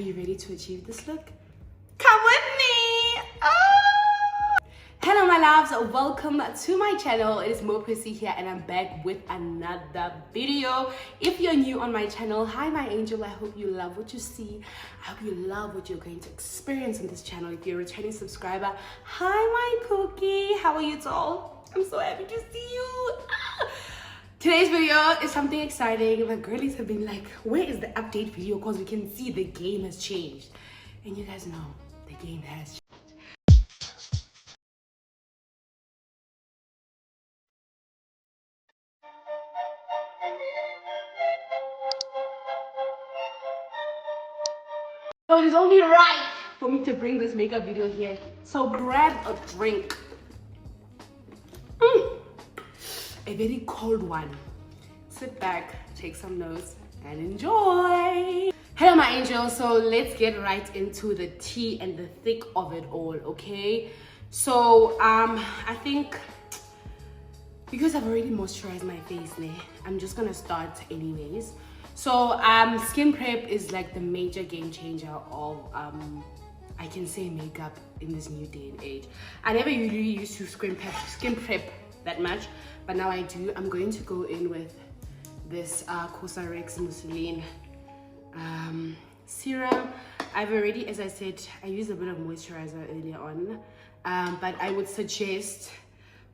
Are you ready to achieve this look? Come with me! Oh! Hello my loves, welcome to my channel. It is MUA here and I'm back with another video. If you're new on my channel, hi my angel, I hope you love what you see. I hope you love what you're going to experience on this channel. If you're a returning subscriber, hi my cookie, how are you all? I'm so happy to see you. Today's video is something exciting. My girlies have been like, where is the update video? Because we can see the game has changed. And you guys know, the game has changed. So it's only right for me to bring this makeup video here. So grab a drink. A very cold one. Sit back, take some notes, and enjoy. Hello my angels, so let's get right into the tea and the thick of it all, okay? So I think because I've already moisturized my face, I'm just gonna start anyways. So skin prep is like the major game changer of I can say makeup in this new day and age. I never usually used to skin prep that much, but now I do. I'm going to go in with this Cosrx Muslin serum. I've already, as I said, I used a bit of moisturizer earlier on, but I would suggest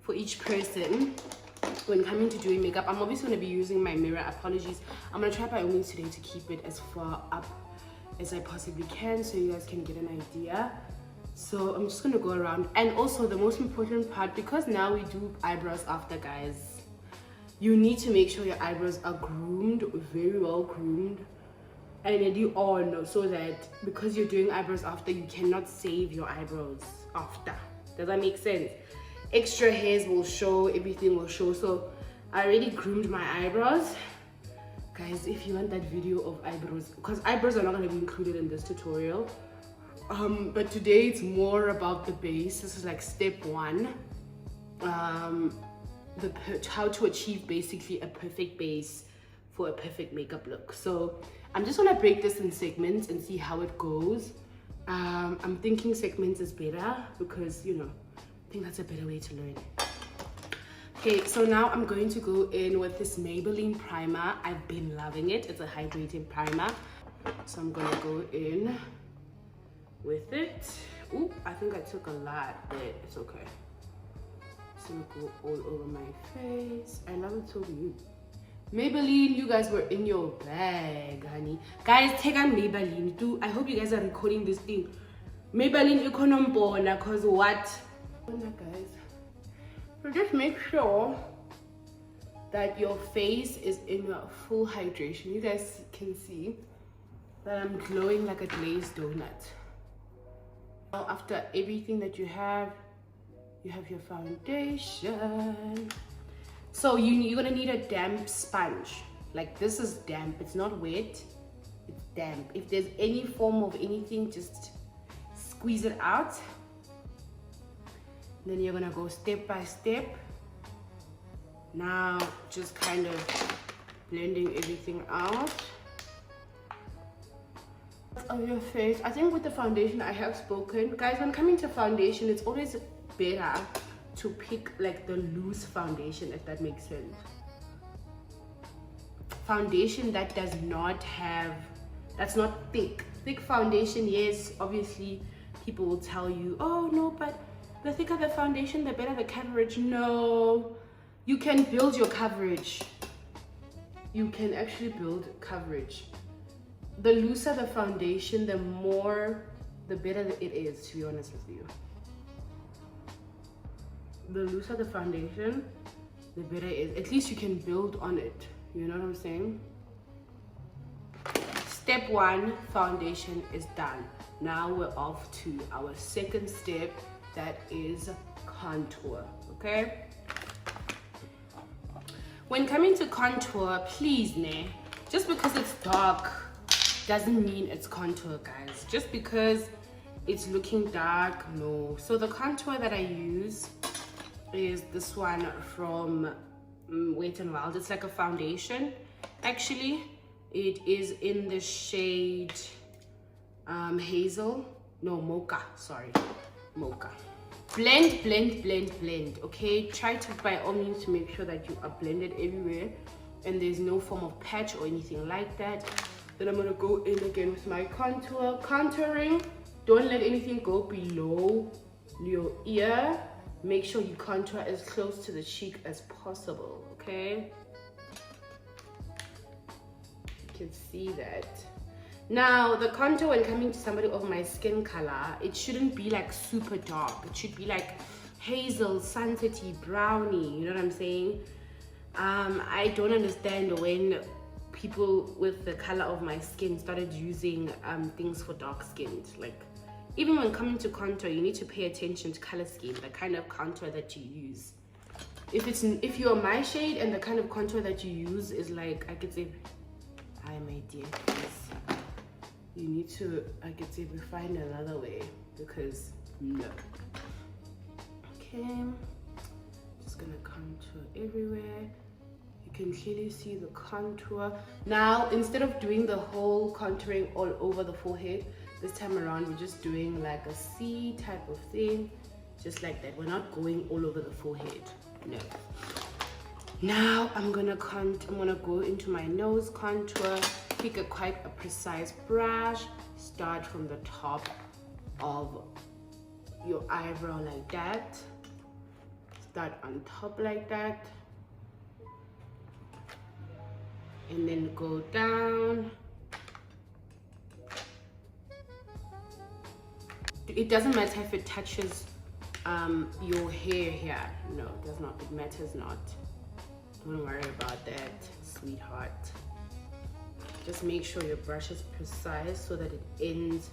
for each person when coming to doing makeup, I'm obviously going to be using my mirror. Apologies, I'm going to try by all means today to keep it as far up as I possibly can so you guys can get an idea. So I'm just going to go around, and also the most important part, because now we do eyebrows after, guys, you need to make sure your eyebrows are groomed, very well groomed, and then you all know, so that because you're doing eyebrows after, you cannot save your eyebrows after. Does that make sense? Extra hairs will show, everything will show. So I already groomed my eyebrows. Guys, if you want that video of eyebrows, because eyebrows are not going to be included in this tutorial, but today it's more about the base. This is like step one. How to achieve basically a perfect base for a perfect makeup look. So I'm just gonna break this in segments and see how it goes. I'm thinking segments is better because, you know, I think that's a better way to learn. Okay, so now I'm going to go in with this Maybelline primer. I've been loving it. It's a hydrating primer. So I'm gonna go in with it. Ooh, I think I took a lot, but it's okay. It's gonna go all over my face. I love it so good. Maybelline, you guys were in your bag, honey. Guys, take on Maybelline too. I hope you guys are recording this thing. Maybelline, you can't bona, cause what? Guys, so just make sure that your face is in full hydration. You guys can see that I'm glowing like a glazed donut. Now, after everything that you have your foundation. So you're gonna need a damp sponge. Like, this is damp, it's not wet, it's damp. If there's any form of anything, just squeeze it out. Then you're gonna go step by step. Now just kind of blending everything out of your face. I think with the foundation, I have spoken. Guys, when coming to foundation, it's always better to pick like the loose foundation, if that makes sense. Foundation that does not have, that's not thick. Thick foundation, yes, obviously people will tell you, oh no, but the thicker the foundation, the better the coverage. No, you can build your coverage. You can actually build coverage. The looser the foundation, the better it is, to be honest with you. The looser the foundation, the better it is. At least you can build on it. You know what I'm saying? Step one, foundation is done. Now we're off to our second step, that is contour, okay? When coming to contour, please, just because it's dark doesn't mean it's contour, guys. Just because it's looking dark, no. So the contour that I use is this one from Wet n Wild. It's like a foundation. Actually, it is in the shade hazel, no, mocha, sorry, mocha. Blend, blend, blend, blend, okay? Try to, by all means, to make sure that you are blended everywhere and there's no form of patch or anything like that. Then I'm gonna go in again with my contour. Contouring, don't let anything go below your ear. Make sure you contour as close to the cheek as possible, okay? You can see that. Now, the contour, when coming to somebody of my skin color, it shouldn't be like super dark. It should be like hazel, sunsetty, brownie, you know what I'm saying? I don't understand when people with the color of my skin started using things for dark skinned. Like, even when coming to contour, you need to pay attention to color scheme, the kind of contour that you use. If you're my shade and the kind of contour that you use is like, I could say, hi my dear, please, you need to, I could say, refine another way, because no. Okay, just gonna contour everywhere. You can clearly see the contour. Now, instead of doing the whole contouring all over the forehead, this time around we're just doing like a C type of thing, just like that. We're not going all over the forehead, no. Now I'm gonna go into my nose contour. Pick quite a precise brush. Start from the top of your eyebrow like that. Start on top like that, and then go down. It doesn't matter if it touches your hair here. No, it does not. It matters not. Don't worry about that, sweetheart. Just make sure your brush is precise so that it ends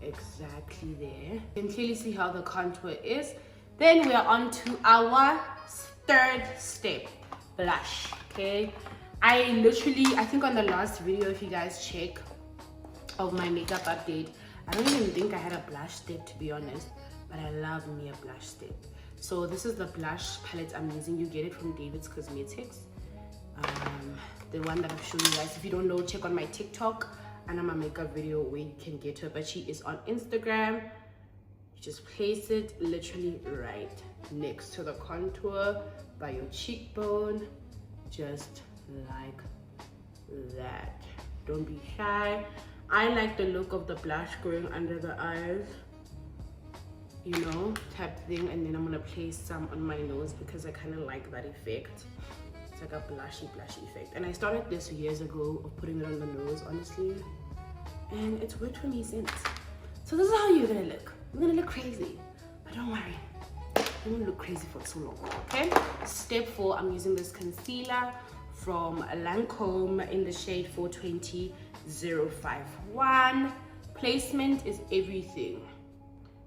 exactly there. You can clearly see how the contour is. Then we are on to our third step, blush, okay? I think on the last video, if you guys check, of my makeup update, I don't even think I had a blush step, to be honest, but I love me a blush step. So this is the blush palette I'm using. You get it from David's Cosmetics. The one that I've shown you guys. If you don't know, check on my TikTok and on my makeup video where you can get her, but she is on Instagram. You just place it literally right next to the contour by your cheekbone, just like that. Don't be shy. I like the look of the blush going under the eyes, you know, type thing, and then I'm gonna place some on my nose because I kind of like that effect. It's like a blushy effect, and I started this years ago of putting it on the nose, honestly, and it's worked for me since. So this is how you're gonna look. You're gonna look crazy, but don't worry, you won't look crazy for too long, okay? Step 4, I'm using this concealer from Lancome in the shade 420 051. Placement is everything,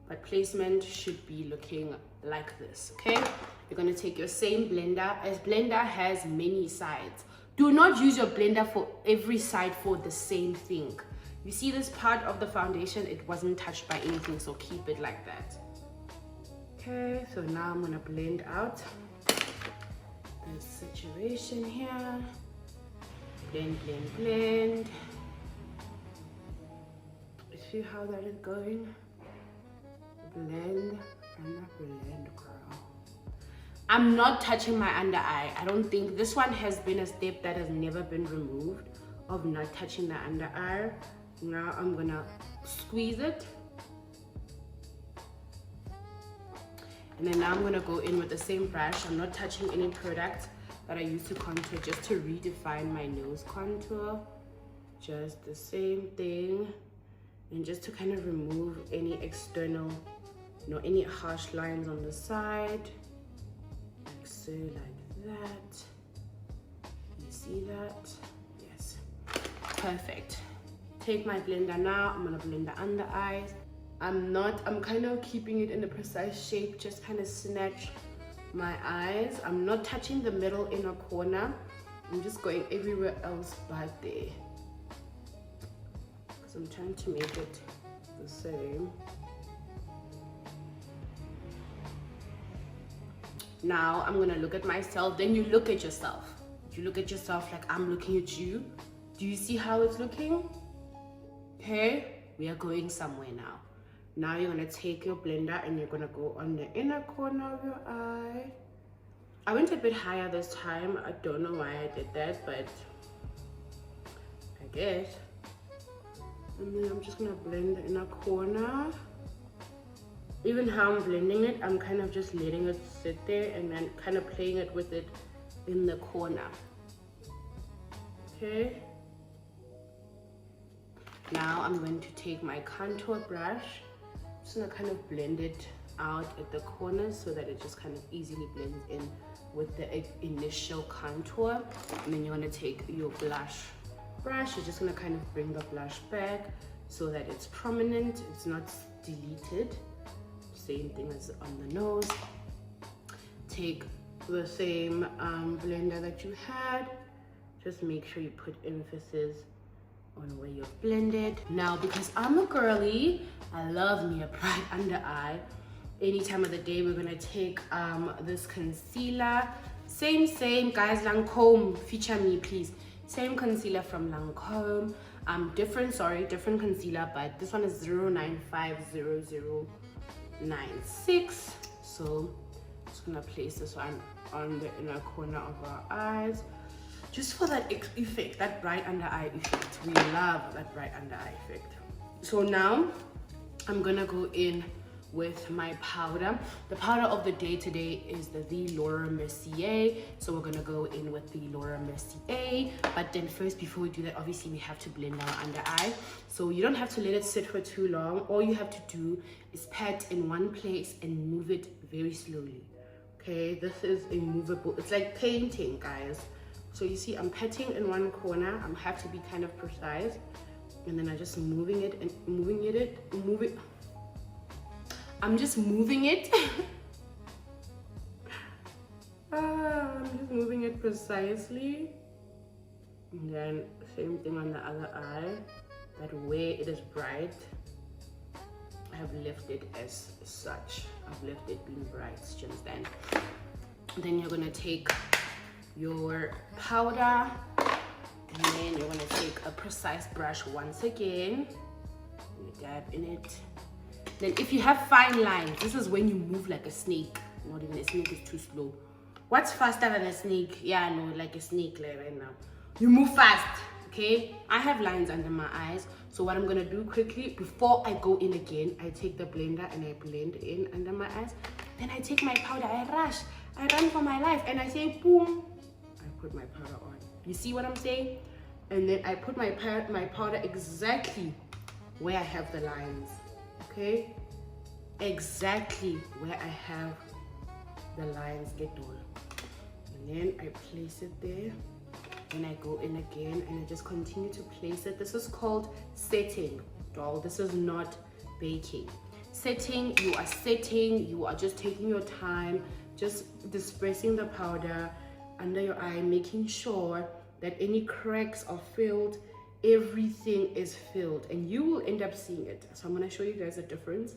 but placement should be looking like this, okay? You're gonna take your same blender, as blender has many sides. Do not use your blender for every side for the same thing. You see this part of the foundation, it wasn't touched by anything, so keep it like that. Okay, so now I'm gonna blend out this situation here. Blend, blend, blend. See how that is going? Blend and blend, girl. I'm not touching my under eye. I don't think this one has been a step that has never been removed, of not touching the under eye. Now I'm gonna squeeze it, and then now I'm gonna go in with the same brush. I'm not touching any product that I use to contour, just to redefine my nose contour. Just the same thing, and just to kind of remove any external, you know, any harsh lines on the side, like so, like that. You see that? Yes, perfect. Take my blender now. I'm gonna blend the under eyes. I'm kind of keeping it in a precise shape, just kind of snatch my eyes. I'm not touching the middle inner corner. I'm just going everywhere else but there, because I'm trying to make it the same. Now I'm gonna look at myself, then you look at yourself. You look at yourself like I'm looking at you. Do you see how it's looking? Okay, We are going somewhere now. Now you're gonna take your blender and you're gonna go on the inner corner of your eye. I went a bit higher this time. I don't know why I did that, but I guess. And then I'm just gonna blend the inner corner. Even how I'm blending it, I'm kind of just letting it sit there and then kind of playing it with it in the corner. Okay. Now I'm going to take my contour brush. I'm just gonna kind of blend it out at the corners so that it just kind of easily blends in with the initial contour. And then you're gonna take your blush brush. You're just gonna kind of bring the blush back so that it's prominent, it's not deleted. Same thing as on the nose. Take the same blender that you had. Just make sure you put emphasis on where you've blended. Now, because I'm a girly, I love me a bright under eye. Any time of the day, we're gonna take this concealer. Same guys, Lancome, feature me please. Same concealer from Lancome. Different concealer, but this one is 0950096. So I'm just gonna place this one on the inner corner of our eyes, just for that effect, that bright under eye effect. We love that bright under eye effect. So now I'm gonna go in with my powder. The powder of the day today is the Laura Mercier. So we're gonna go in with the Laura Mercier. But then first, before we do that, obviously we have to blend our under eye. So you don't have to let it sit for too long. All you have to do is pat in one place and move it very slowly. Okay, this is a movable, it's like painting, guys. So you see, I'm patting in one corner. I have to be kind of precise. And then I'm just moving it and moving it. I'm just moving it. I'm just moving it precisely. And then same thing on the other eye. That way it is bright. I have left it as such. I've left it being bright just then. Then you're gonna take your powder and then you're gonna take a precise brush once again. You dab in it. Then if you have fine lines, this is when you move like a snake. Not even a snake is too slow. What's faster than a snake? Yeah, no, like a snake like right now. You move fast, okay? I have lines under my eyes. So what I'm gonna do quickly, before I go in again, I take the blender and I blend in under my eyes. Then I take my powder, I rush. I run for my life and I say, boom. I put my powder on. You see what I'm saying? And then I put my powder exactly where I have the lines. Okay, exactly where I have the lines get all. And then I place it there. Then I go in again and I just continue to place it. This is called setting, doll. This is not baking. Setting, you are setting, you are just taking your time, just dispersing the powder under your eye, making sure that any cracks are filled, everything is filled, and you will end up seeing it. So I'm going to show you guys the difference.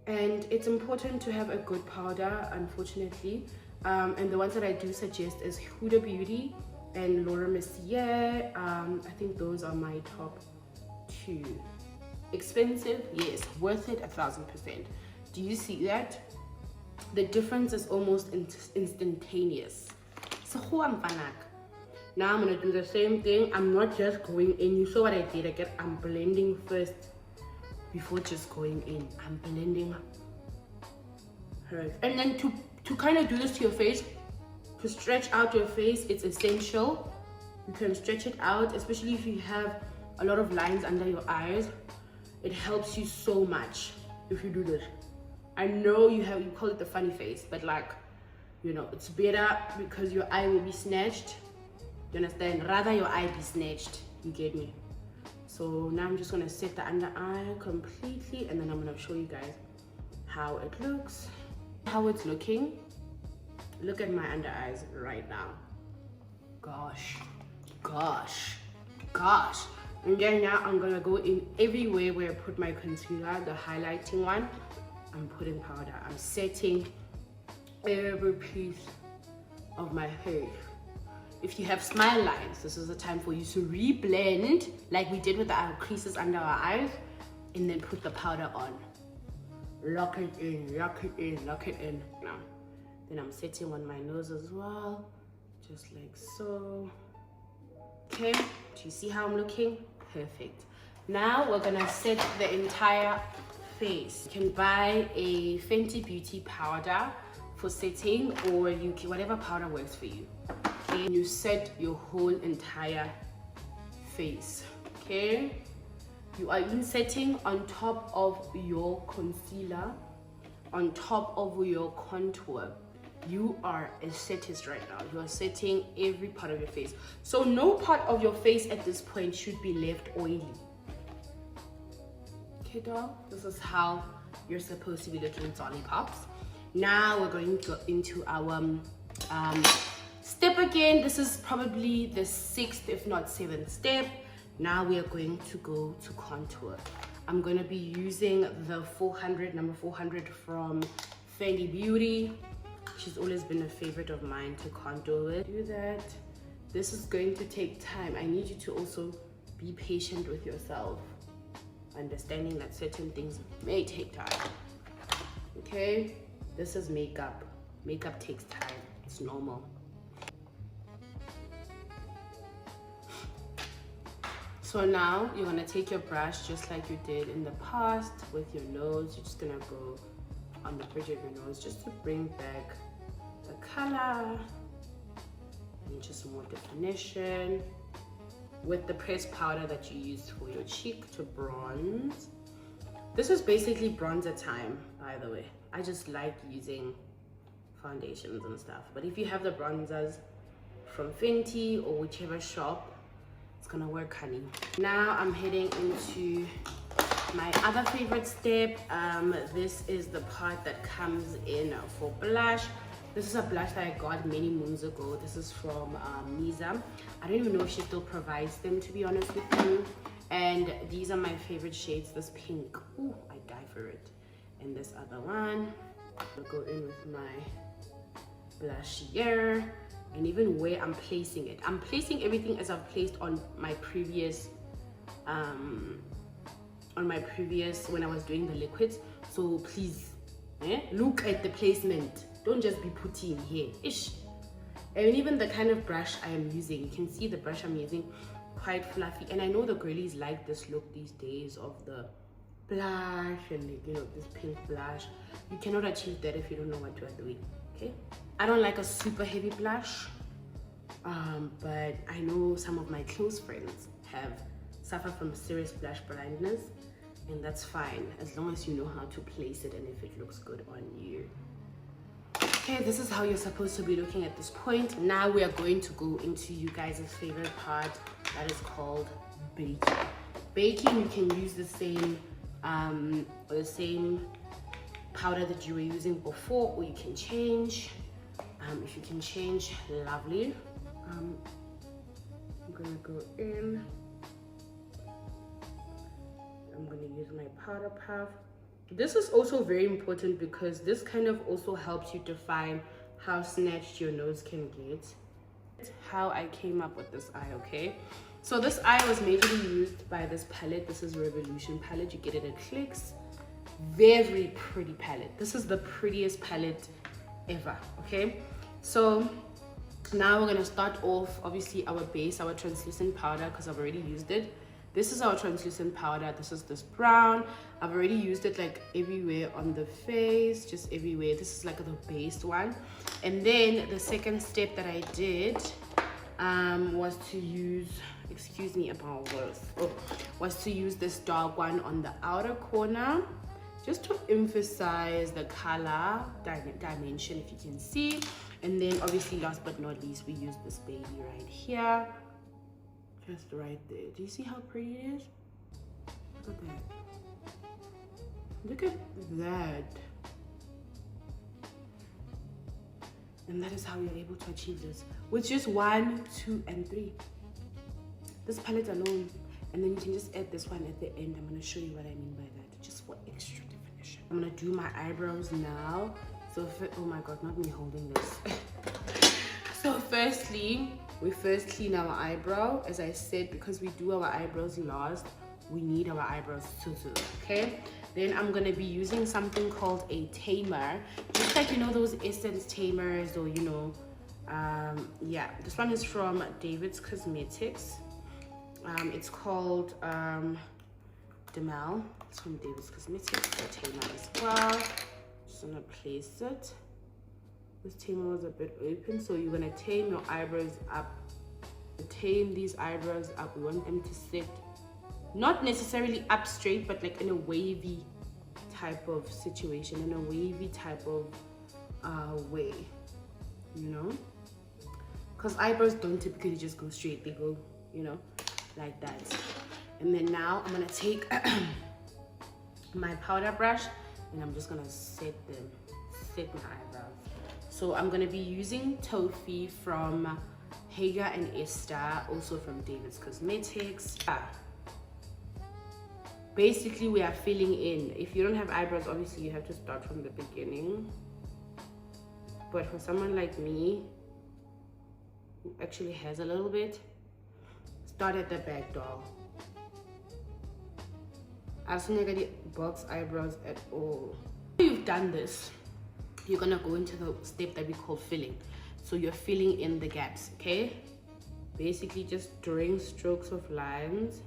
And it's important to have a good powder, unfortunately. And the ones that I do suggest is Huda Beauty and Laura Mercier. I think those are my top two. Expensive, yes. Worth it 1000%. Do you see that? The difference is almost instantaneous. So who am fanak? Now I'm gonna do the same thing. I'm not just going in. You saw what I did again. I'm blending first before just going in. I'm blending her. And then to kind of do this to your face, to stretch out your face, it's essential. You can stretch it out, especially if you have a lot of lines under your eyes. It helps you so much if you do this. I know you call it the funny face, but like, you know, it's better because your eye will be snatched. You understand? Rather your eye be snatched. You get me? So now I'm just gonna set the under eye completely, and then I'm gonna show you guys how it looks, how it's looking. Look at my under eyes right now. Gosh, gosh, gosh. And then now I'm gonna go in everywhere where I put my concealer, the highlighting one. I'm putting powder. I'm setting every piece of my hair. If you have smile lines, this is the time for you to reblend like we did with our creases under our eyes. and then put the powder on. Lock it in, lock it in, lock it in. Now, then I'm setting on my nose as well, just like so. Okay, do you see how I'm looking? Perfect. Now we're gonna set the entire face. You can buy a Fenty Beauty powder for setting, or you can, whatever powder works for you. Okay, you set your whole entire face. Okay, you are insetting on top of your concealer, on top of your contour. You are a setist right now. You are setting every part of your face. So no part of your face at this point should be left oily. Okay, doll, this is how you're supposed to be looking at lollipops. Now we're going to go into our step again. This is probably the 6th, if not 7th step. Now we are going to go to contour. I'm going to be using the number 400 from Fenty Beauty. She's always been a favorite of mine to contour with. Do that. This is going to take time. I need you to also be patient with yourself, understanding that certain things may take time. Okay, this is makeup. Makeup takes time. It's normal. So now you're gonna take your brush just like you did in the past with your nose. You're just gonna go on the bridge of your nose just to bring back the color and just more definition with the pressed powder that you used for your cheek to bronze. This is basically bronzer time, by the way. I just like using foundations and stuff, but if you have the bronzers from Fenty or whichever shop, it's gonna work, honey. Now I'm heading into my other favorite step. This is the part that comes in for blush. This is a blush that I got many moons ago. This is from Misa. I don't even know if she still provides them, to be honest with you. And these are my favorite shades. This pink, ooh, I die for it. And this other one. I'll go in with my blush here. And even where I'm placing it. I'm placing everything as I've placed on my previous when I was doing the liquids. So please look at the placement. Don't just be putting here. Ish. And even the kind of brush I am using, you can see the brush I'm using, quite fluffy. And I know the girlies like this look these days of the blush and, you know, this pink blush. You cannot achieve that if you don't know what you are doing. Okay, I don't like a super heavy blush, but I know some of my close friends have suffered from serious blush blindness, and that's fine as long as you know how to place it and if it looks good on you. Okay, this is how you're supposed to be looking at this point. Now we are going to go into you guys' favorite part, that is called baking. Baking, you can use the same powder that you were using before, or you can change. If you can change, lovely. I'm gonna go in. I'm gonna use my powder puff. This is also very important because this kind of also helps you define how snatched your nose can get. How I came up with this eye, okay? So this eye was majorly used by this palette. This is Revolution palette. You get it at Clicks. Very pretty palette. This is the prettiest palette ever, okay? So now we're gonna start off, obviously, our base, our translucent powder, because I've already used it. This is our translucent powder. This is this brown. I've already used it like everywhere on the face, just everywhere. This is like the base one. And then the second step that I did was to use, excuse me about this, was to use this dark one on the outer corner, just to emphasize the color dimension, if you can see. And then obviously, last but not least, we use this baby right here. Just right there. Do you see how pretty it is? Look at that. Look at that. And that is how you're able to achieve this with just 1, 2, and 3. This palette alone. And then you can just add this one at the end. I'm going to show you what I mean by that, just for extra definition. I'm going to do my eyebrows now. So, oh my god, not me holding this. So firstly, we first clean our eyebrow. As I said, because we do our eyebrows last, we need our eyebrows to do, okay? Then I'm gonna be using something called a tamer, just like, you know, those essence tamers, or, you know, yeah, this one is from David's Cosmetics. It's called Demel. It's from David's Cosmetics. The tamer as well. Just gonna place it. This tamer was a bit open, so you're gonna tame your eyebrows up. Tame these eyebrows up. We want them to sit not necessarily up straight, but like in a wavy type of situation, in a wavy type of way, you know, because eyebrows don't typically just go straight, they go, you know, like that. And then now I'm gonna take my powder brush and I'm just gonna set my eyebrows. So I'm gonna be using Toffee from Hager and Esther, also from David's Cosmetics. Basically, we are filling in. If you don't have eyebrows, obviously you have to start from the beginning. But for someone like me, who actually has a little bit, start at the back, doll. I've seen the box eyebrows at all. After you've done this, you're gonna go into the step that we call filling. So you're filling in the gaps, okay? Basically just drawing strokes of lines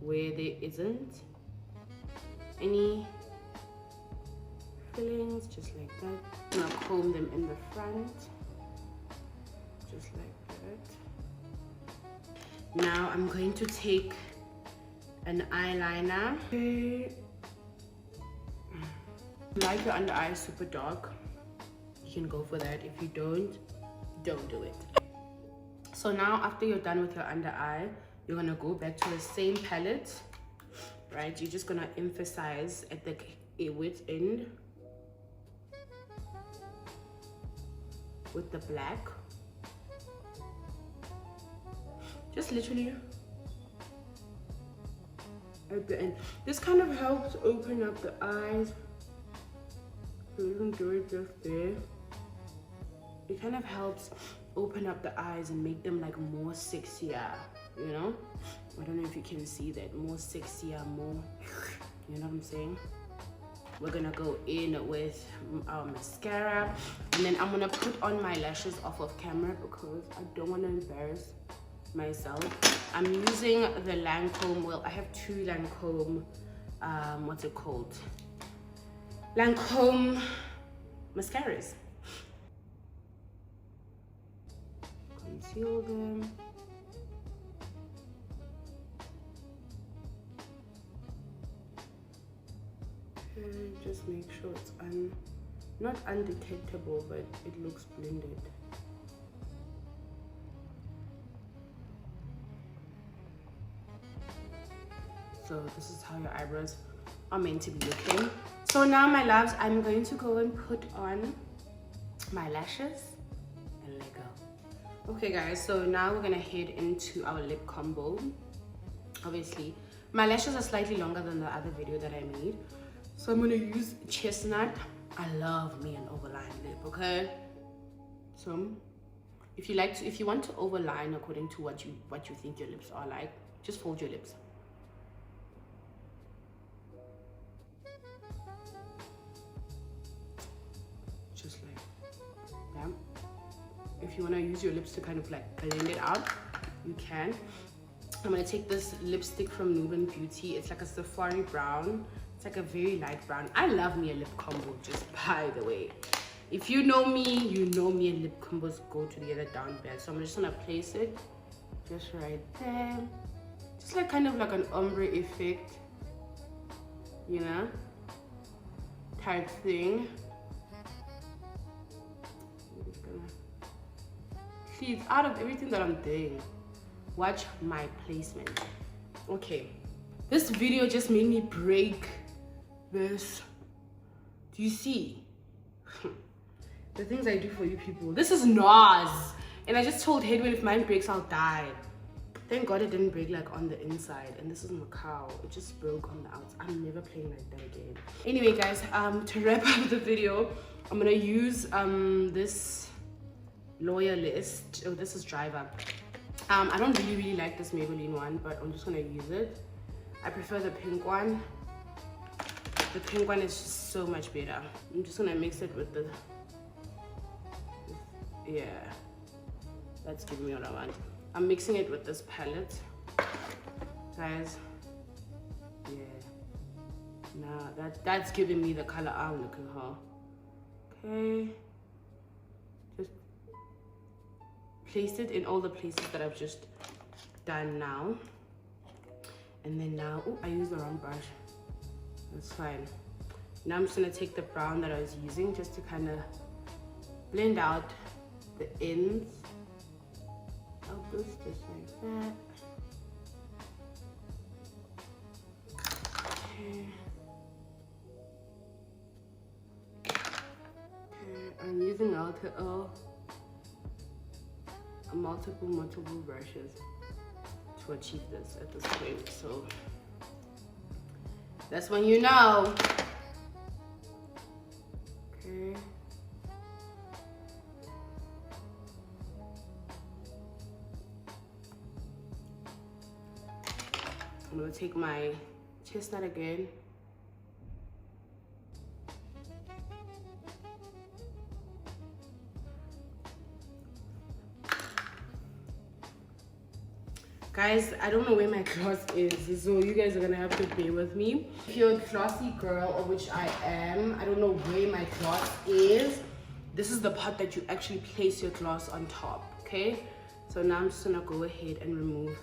where there isn't any fillings, just like that. I'm gonna comb them in the front, just like that. Now I'm going to take an eyeliner. Like your under eye is super dark, you can go for that. If you don't do it. So now after you're done with your under eye, you're gonna go back to the same palette, right? You're just gonna emphasize at the width end with the black. Just literally at the end. This kind of helps open up the eyes. So you can do it just there. It kind of helps open up the eyes and make them like more sexier, you know? I don't know if you can see that. More sexier, more, you know what I'm saying? We're gonna go in with our mascara, and then I'm gonna put on my lashes off of camera because I don't want to embarrass myself. I'm using the Lancome, well, I have two Lancome, what's it called? Lancome mascaras. Conceal them. And just make sure it's not undetectable, but it looks blended. So this is how your eyebrows are meant to be looking. So now, my loves, I'm going to go and put on my lashes and let go. Okay guys, so now we're gonna head into our lip combo. Obviously my lashes are slightly longer than the other video that I made, so I'm gonna use Chestnut. I love me an overline lip, okay? So if you want to overline according to what you think your lips are like, just fold your lips. Just like that. If you want to use your lips to kind of like blend it out, you can. I'm going to take this lipstick from Nuban Beauty. It's like a safari brown. It's like a very light brown. I love me a lip combo, just by the way. If you know me, you know me and lip combos go together down bad. So I'm just going to place it just right there. Just like kind of like an ombre effect, you know, type thing. See, it's out of everything that I'm doing. Watch my placement. Okay, this video just made me break this. Do you see the things I do for you people? This is Nas, and I just told Hedwin if mine breaks I'll die. Thank God it didn't break like on the inside, and this is Macau. It just broke on the outside. I'm never playing like that again. Anyway guys, to wrap up the video, I'm gonna use this Lawyer List. Oh, this is Driver. I don't really like this Maybelline one, but I'm just gonna use it. I prefer the pink one. The pink one is just so much better. I'm just gonna mix it with the, yeah, that's giving me what I want. I'm mixing it with this palette, guys. Yeah, now that's giving me the color I'm looking for. Okay, just place it in all the places that I've just done now. And then now, oh, I used the wrong brush. That's fine. Now I'm just gonna take the brown that I was using just to kind of blend out the ends of this, just like that. Okay. I'm using multiple brushes to achieve this at this point, so that's when you know. Okay. I'm gonna take my chestnut again. Guys, I don't know where my gloss is, so you guys are gonna have to bear with me. If you're a glossy girl, or which I am, I don't know where my gloss is. This is the part that you actually place your gloss on top, okay? So now I'm just gonna go ahead and remove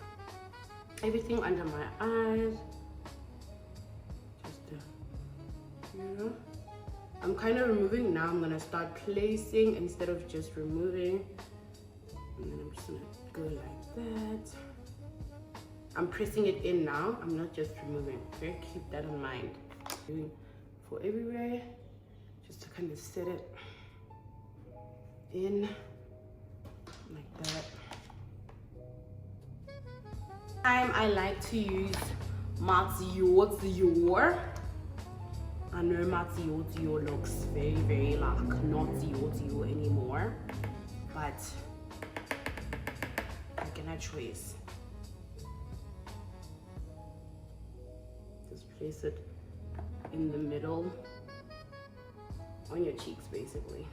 everything under my eyes. Just, you know, I'm kind of removing. Now I'm gonna start placing instead of just removing. And then I'm just gonna go like that. I'm pressing it in now. I'm not just removing, okay? Keep that in mind. Doing for everywhere, just to kind of set it in like that. I like to use Dior. I know Dior looks very, very like not Dior anymore, but I cannot choice. Just place it in the middle on your cheeks, basically.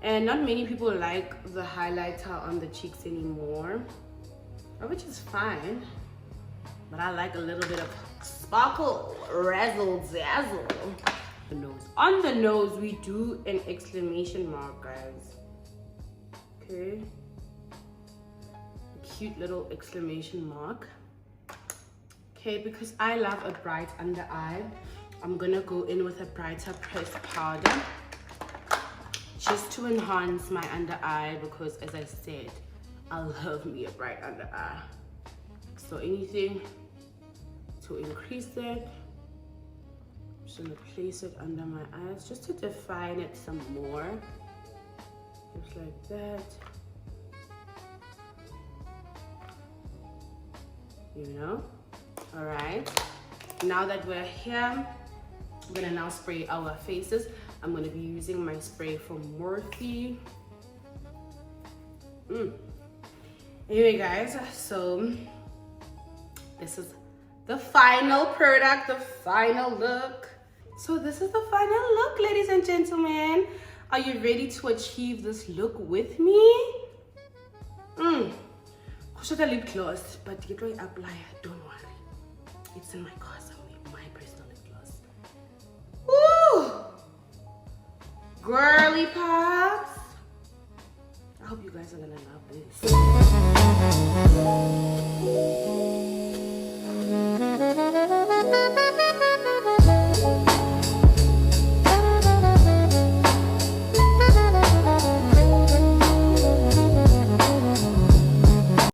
And not many people like the highlighter on the cheeks anymore, which is fine, but I like a little bit of sparkle, razzle dazzle. The nose. On the nose, we do an exclamation mark, guys. Okay, a cute little exclamation mark. Okay, because I love a bright under eye, I'm gonna go in with a brighter pressed powder just to enhance my under eye, because as I said, I love me a bright under eye. So anything to increase that, I'm just gonna place it under my eyes just to define it some more. Just like that. You know? Alright. Now that we're here, I'm gonna now spray our faces. I'm gonna be using my spray from Morphe. Anyway, guys, so this is the final product, the final look. So this is the final look, ladies and gentlemen. Are you ready to achieve this look with me? Should I lip gloss, but get right apply, don't worry. It's in my car somewhere, my personal lip gloss. Woo! Girly pops. I hope you guys are gonna love this.